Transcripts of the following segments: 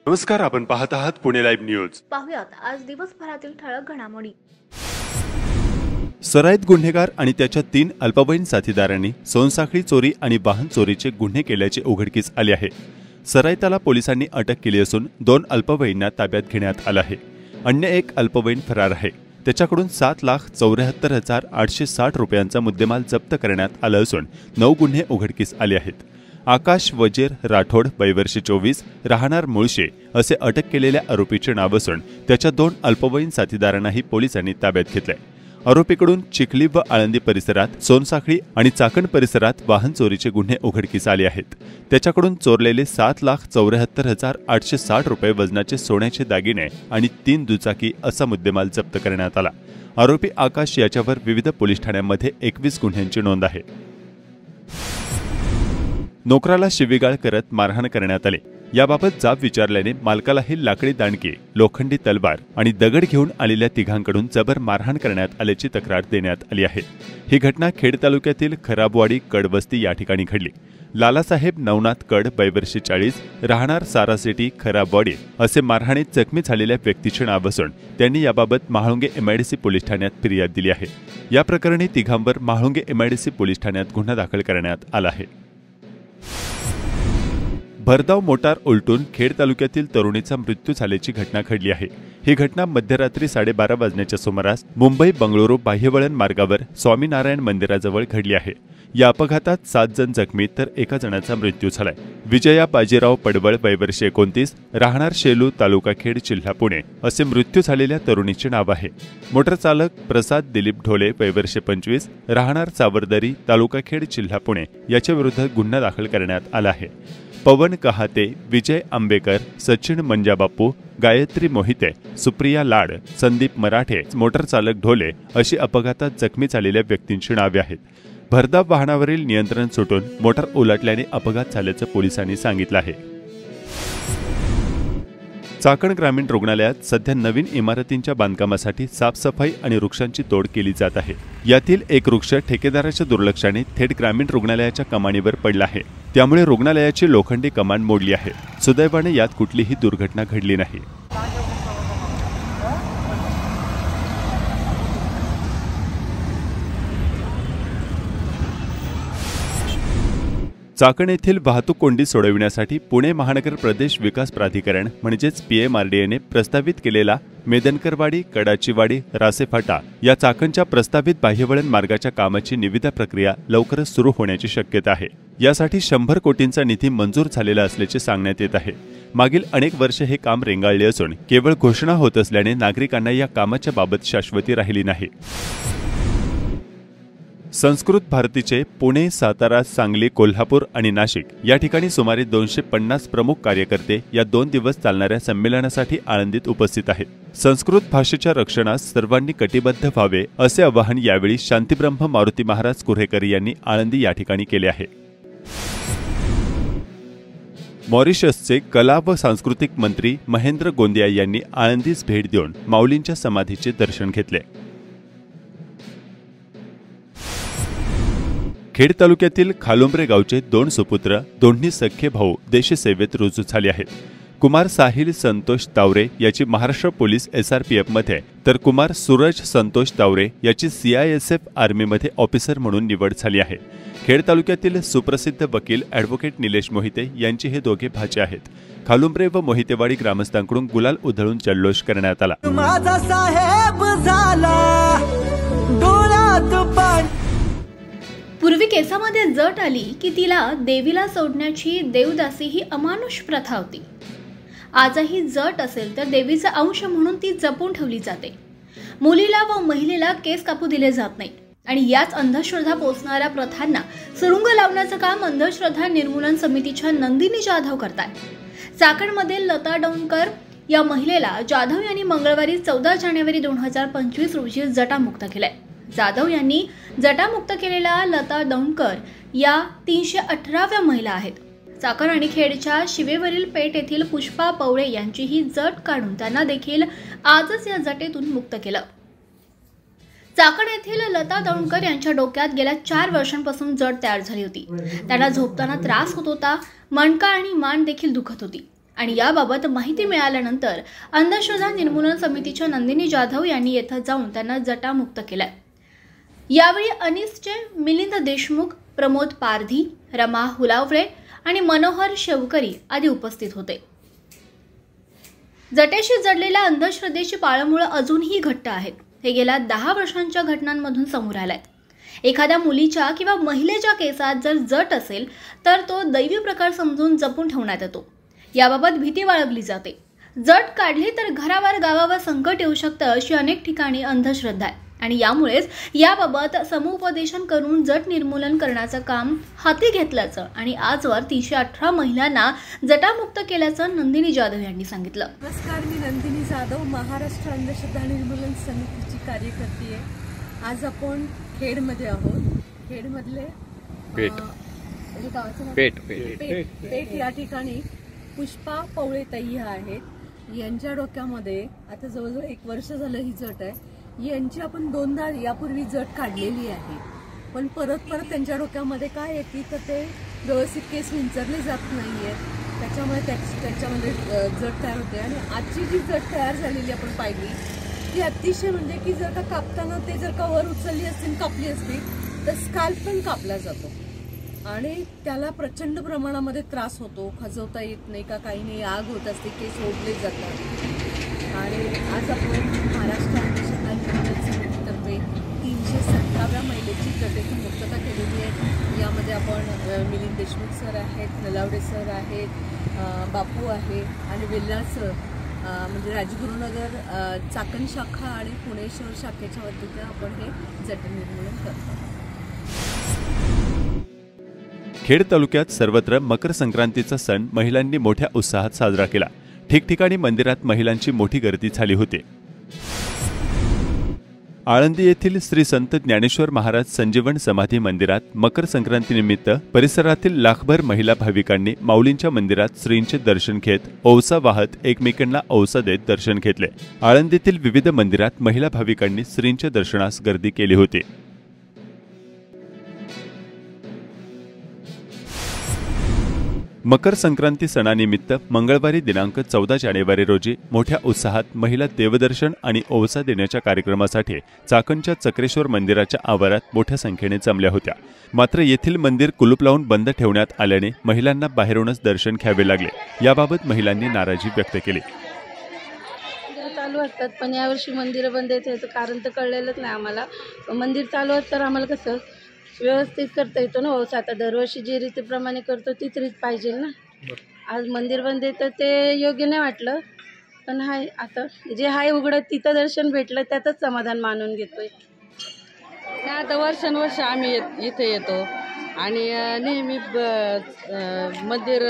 नमस्कार, आपण पाहत आहात पुणे लाईव्ह न्यूज। पाहुयात आज दिवसभरातील ठळक घडामोडी। सराईत गुन्हेगार आणि त्याच्या 3 अल्पवयीन साथीदारांनी सोनसाखळी चोरी आणि वाहन चोरीचे गुन्हे केल्याचे उघडकीस आले आहे। सराईताला पोलिसांनी अटक केली असून 2 अल्पवयींना ताब्यात घेण्यात आले आहे। अन्य एक अल्पवयीन फरार आहे। त्याच्याकडून 7,74,860 रुपयांचा मुद्देमाल जप्त करण्यात आला असून 9 गुन्हे उघडकीस आले आहेत। आकाश वजीर राठोड वयवर्ष 24 राहणार मुळशे असे अटक केलेल्या आरोपीचे नाव असून त्याच्या 2 अल्पवयीन साथीदारांनाही पोलिसांनी ताब्यात घेतले। आरोपीकडून चिखली व आळंदी परिसरात, सोनसाखळी आणि चाकण परिसरात वाहन चोरीचे गुन्हे उघडकीस आले आहेत। त्याच्याकडून चोरलेले 7,74,860 रुपये वजनाचे सोन्याचे दागिने आणि 3 दुचाकी असा मुद्देमाल जप्त करण्यात आला। आरोपी आकाश याच्यावर विविध पोलीस ठाण्यांमध्ये 21 गुन्ह्यांची नोंद आहे। नोकराला शिवीगाळ करत मारहाण करण्यात आले। याबाबत जाब विचारल्याने मालकालाही लाकडी दांडके, लोखंडी तलवार आणि दगड घेऊन आलेल्या तिघांकडून जबर मारहाण करण्यात आल्याची तक्रार देण्यात आली आहे। ही घटना खेड तालुक्यातील खराबवाडी कडवस्ती या ठिकाणी घडली। लालासाहेब नवनाथ कड वयवर्ष 40 राहणार सारा सिटी खराबवाडी असे मारहाणीत जखमी झालेल्या व्यक्तीचे नाव असून त्यांनी याबाबत म्हाळुंगे एमआयडीसी पोलीस ठाण्यात फिर्याद दिली आहे। या प्रकरणी तिघांवर म्हाळुंगे एमआयडीसी पोलीस ठाण्यात गुन्हा दाखल करण्यात आला आहे। भरधाव मोटार उलटून खेड तालुक्यातील तरुणीचा मृत्यू झाल्याची घटना घडली आहे। ही घटना मध्यरात्री 12:30 वाजण्याच्या सुमारास मुंबई बंगळुरू बाह्यवळण मार्गावर स्वामीनारायण मंदिराजवळ घडली आहे। या अपघातात 7 जण जखमी तर 1 जणाचा मृत्यू झालाय। विजया बाजीराव पडवळ वयवर्ष 29 राहणार शेलू तालुका खेड जिल्हा पुणे असे मृत्यू झालेल्या तरुणीचे नाव आहे। मोटर चालक प्रसाद दिलीप ढोले वयवर्ष 25 राहणार सावरदरी तालुका खेड जिल्हा पुणे याच्या विरुद्ध गुन्हा दाखल करण्यात आला आहे। पवन कहाते, विजय आंबेकर, सचिन मंजाबापू, गायत्री मोहिते, सुप्रिया लाड, संदीप मराठे, मोटर चालक ढोले अशी अपघातात जखमी झालेल्या व्यक्तींची नावे आहेत। भरधाव वाहनावरील नियंत्रण सुटून मोटार उलटल्याने अपघात झाल्याचं पोलिसांनी सांगितलं आहे। चाकण ग्रामीण रुग्णालयात सध्या नवीन इमारतींच्या बांधकामासाठी साफसफाई आणि वृक्षांची तोड केली जात आहे। यातील एक वृक्ष ठेकेदाराच्या दुर्लक्षाने थेट ग्रामीण रुग्णालयाच्या कमानीवर पडला आहे। त्यामुळे रुग्णालयाची लोखंडी कमान मोडली आहे। सुदैवाने यात कुठलीही दुर्घटना घडली नाही। चाकण येथील वाहतूक कोंडी सोडविण्यासाठी पुणे महानगर प्रदेश विकास प्राधिकरण म्हणजेच PMRDAने प्रस्तावित केलेला मेदनकरवाडी, कडाचीवाडी, रासेफाटा या चाकणच्या प्रस्तावित बाह्यवळण मार्गाच्या कामाची निविदा प्रक्रिया लवकरच सुरू होण्याची शक्यता आहे। यासाठी 100 कोटींचा निधी मंजूर झालेला असल्याचे सांगण्यात येत आहे। मागील अनेक वर्षे हे काम रेंगाळले असून केवळ घोषणा होत असल्याने नागरिकांना या कामाच्या बाबत शाश्वती राहिली नाही। संस्कृत भारतीचे पुणे, सातारा, सांगली, कोल्हापूर आणि नाशिक या ठिकाणी सुमारे 250 प्रमुख कार्यकर्ते या 2 दिवस चालणाऱ्या संमेलनासाठी आळंदीत उपस्थित आहेत। संस्कृत भाषेच्या रक्षणास सर्वांनी कटिबद्ध व्हावे असे आवाहन यावेळी शांतीब्रह्म मारुती महाराज कुऱ्हेकर यांनी आळंदी या ठिकाणी केले आहे। मॉरिशसचे कला व सांस्कृतिक मंत्री महेंद्र गोंदिया यांनी आळंदीस भेट देऊन माऊलींच्या समाधीचे दर्शन घेतले। खेड तालुक्यातील खालुंब्रे गावचे 2 सुपुत्र, दोन्ही सख्खे भाऊ देशसेवेत रुजू झाले आहेत। कुमार साहिल संतोष तावरे याची महाराष्ट्र पोलीस SRPF मध्ये तर कुमार सूरज संतोष तावरे याची CISF आर्मीमध्ये ऑफिसर म्हणून निवड झाली आहे। खेड तालुक्यातील सुप्रसिद्ध वकील ॲडव्होकेट निलेश मोहिते यांचे हे दोघे भाचे आहेत। खालुंब्रे व मोहितेवाडी ग्रामस्थांकडून गुलाल उधळून जल्लोष करण्यात आला। माझा साहेब झाला डोळ्यात पाणी। पूर्वी केसामध्ये जट आली की तिला देवीला सोडण्याची देवदासी ही अमानुष प्रथा होती। आजही जट असेल तर देवीचा अंश म्हणून ती जपून ठेवली जाते। मुलीला व महिलेला केस कापू दिले जात नाही आणि याच अंधश्रद्धा पोचणाऱ्या प्रथांना सुरुंग लावण्याचं काम अंधश्रद्धा निर्मूलन समितीच्या नंदिनी जाधव करतात। चाकणमधील लता डोणकर या महिलेला जाधव यांनी मंगळवारी 14 जानेवारी 2025 रोजी जटामुक्त केले। जाधव यांनी जटामुक्त केलेल्या लता दौंडकर या 318व्या महिला आहेत। चाकण आणि खेडच्या शिवेवरील पेठ येथील पुष्पा पवळे यांची ही जट काढून त्यांना देखील आजच या जटेतून मुक्त केलं। चाकण येथील लता दौंडकर यांच्या डोक्यात गेल्या 4 वर्षांपासून जट तयार झाली होती। त्यांना झोपताना त्रास होत होता, मणका आणि मान देखील दुखत होती। आणि याबाबत माहिती मिळाल्यानंतर अंधश्रद्धा निर्मूलन समितीच्या नंदिनी जाधव यांनी येथे जाऊन त्यांना जटामुक्त केलाय। यावेळी अनिसचे मिलिंद देशमुख, प्रमोद पारधी, रमा हुलावळे आणि मनोहर शेवकरी आदी उपस्थित होते। जटेशी जडलेल्या अंधश्रद्धेची पाळंमुळं अजूनही घट्ट आहेत। हे गेल्या 10 वर्षांच्या घटनांमधून समोर आलंय। एखाद्या मुलीच्या किंवा महिलेच्या केसात जर जट असेल तर तो दैवी प्रकार समजून जपून ठेवण्यात येतो। याबाबत भीती बाळगली जाते। जट काढली तर घरावर गावावर संकट येऊ शकतं अशी अनेक ठिकाणी अंधश्रद्धा आहे आणि यामुळेच याबाबत समुपदेशन करून जट निर्मूलन करण्याचं काम हाती घेतल्याचं आणि आजवर 318 महिलांना जटामुक्त केल्याचं नंदिनी जाधव यांनी सांगितलं। नमस्कार, मी नंदिनी जाधव, महाराष्ट्र अंधश्रद्धा निर्मूलन समितीची कार्यकर्ती आहे। आज आपण खेडमध्ये आहोत। खेडमधले पेठ या ठिकाणी पुष्पा पवळे ताई आहेत। यांच्या डोक्यामध्ये आता जवळजवळ 1 वर्ष झालं ही जट आहे। यांची आपण 2दा यापूर्वी जट काढलेली आहे, पण परत त्यांच्या डोक्यामध्ये काय येते तर ते व्यवस्थित केस विंचरले जात नाहीये, त्याच्यामुळे त्याच्यामध्ये जट तयार होते। आणि आजची जी जट तयार झालेली आपण पाहिली ती अतिशय म्हणजे की जर का कापताना ते जर का वर उचलली असती कापली असती तर स्काल्प पण कापला जातो आणि त्याला प्रचंड प्रमाणामध्ये त्रास होतो, खजवता येत नाही का काही नाही, आग होत असते, केस ओढले जातात। आणि आज आपण महाराष्ट्र अंधश्रद्धा निर्मूलन समितीतर्फे 317व्या महिलेची जटेतून मुक्तता केलेली आहे। यामध्ये आपण मिलिंद देशमुख सर आहेत, नलावडे सर आहेत, बापू आहे आणि वेल्ला सर म्हणजे राजगुरुनगर चाकण शाखा आणि पुणे शहर शाखेच्या वतीने आपण हे जट निर्मूलन करतो। खेड तालुक्यात सर्वत्र मकर संक्रांतीचा सण महिलांनी मोठ्या उत्साहात साजरा केला। ठिकठिकाणी मंदिरात महिलांची मोठी गर्दी झाली होती। आळंदी येथील श्री संत ज्ञानेश्वर महाराज संजीवन समाधी मंदिरात मकर संक्रांतीनिमित्त परिसरातील लाखभर महिला भाविकांनी माऊलींच्या मंदिरात श्रींचे दर्शन घेत ओवसा वाहत एकमेकांना ओवसा देत दर्शन घेतले। आळंदीतील विविध मंदिरात महिला भाविकांनी श्रींच्या दर्शनास गर्दी केली होती। मकर संक्रांती सणानिमित्त मंगळवारी दिनांक 14 जानेवारी रोजी मोठ्या उत्साहात महिला देवदर्शन आणि ओवसा देण्याच्या कार्यक्रमासाठी चाकणच्या चक्रेश्वर मंदिराच्या आवारात मोठ्या संख्येने जमल्या होत्या। मात्र येथील मंदिर कुलूप लावून बंद ठेवण्यात आल्याने महिलांना बाहेरूनच दर्शन घ्यावे लागले। याबाबत महिलांनी नाराजी व्यक्त केली। चालू असतात पण यावर्षी मंदिर बंद आहेत याचं कारण तर कळलेलंच नाही आम्हाला। मंदिर चालू असतं तर आम्हाला कसं व्यवस्थित करता येतो ना ओवसा। आता दरवर्षी जी रीतीप्रमाणे करतो तीच रीत पाहिजे ना। आज मंदिर बंद आहे तर ते योग्य नाही वाटलं, पण हाय आता जे हाय उघडं तिथं दर्शन भेटलं त्यातच समाधान मानून घेतोय। नाही आता वर्षानुवर्ष आम्ही इथे येतो आणि नेहमी मंदिर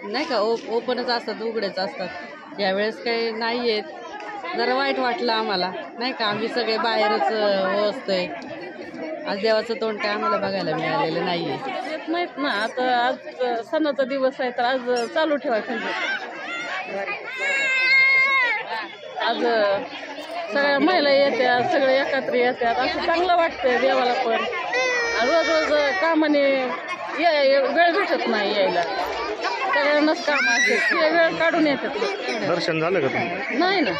नाही का ओपनच असतात, उघडेच असतात। यावेळेस काही नाही येत, जरा वाईट वाटलं आम्हाला नाही का। आम्ही सगळे बाहेरच ओसतोय। आज देवाचं तोंड काय आम्हाला बघायला मिळालेलं नाहीये। येत नाहीत ना, आता आज सणाचा दिवस आहे तर आज चालू ठेवायचं। आज सगळ्या महिला येतात, सगळे एकत्र येतात, असं चांगलं वाटतंय देवाला पण। रोज रोज कामाने वेळ भेटत नाही यायला, सगळ्यांनाच काम असते, ते वेळ काढून येतात। दर्शन झालं का नाही ना।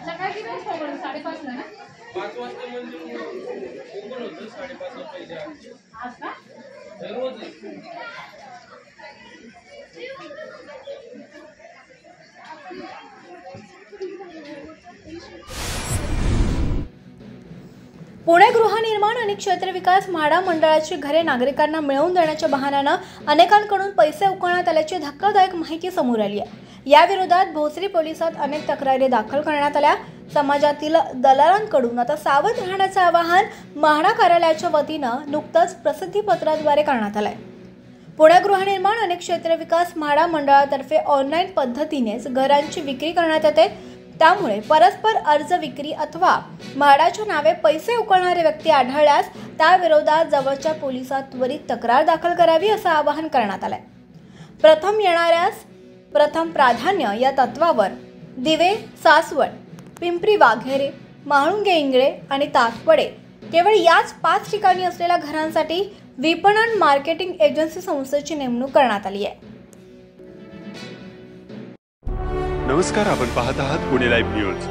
सकाळी 5:30 ना 5 वाजता मंदिर ओपन होतं, 5:30 ला पाहिजे आज का रोज पुणे गृहनिर्माण आणि क्षेत्रविकास म्हाडा मंडळाची घरे नागरिकांना मिळवून देण्याच्या बहाण्यानं अनेकांकडून पैसे उकळण्यात आल्याची धक्कादायक माहिती समोर आली आहे। या विरोधात भोसरी पोलिसात अनेक तक्रारी दाखल करण्यात आल्या। समाजातील दलालांकडून आता सावध राहण्याचं आवाहन म्हाडा कार्यालयाच्या वतीनं नुकतंच प्रसिद्धीपत्राद्वारे करण्यात आलंय। पुणे गृहनिर्माण आणि क्षेत्रविकास म्हाडा मंडळातर्फे ऑनलाईन पद्धतीनेच घरांची विक्री करण्यात येते। त्यामुळे परस्पर अर्ज विक्री अथवा म्हाडाच्या नावे पैसे उकळणारे व्यक्ती आढळल्यास त्याविरोधात जवळच्या पोलिसात त्वरित तक्रार दाखल करावी असं आवाहन करण्यात आलंय. प्रथम येणाऱ्यास प्रथम प्राधान्य या तत्वावर दिवे, सासवड, पिंपरी वाघेरे, म्हाळुंगे इंगळे आणि ताकवडे केवळ याच 5 ठिकाणी असलेल्या घरांसाठी विपणन मार्केटिंग एजन्सी संस्थेची नेमणूक करण्यात आली आहे. नमस्कार, आपण पाहत आहात पुणे लाईव्ह न्यूज.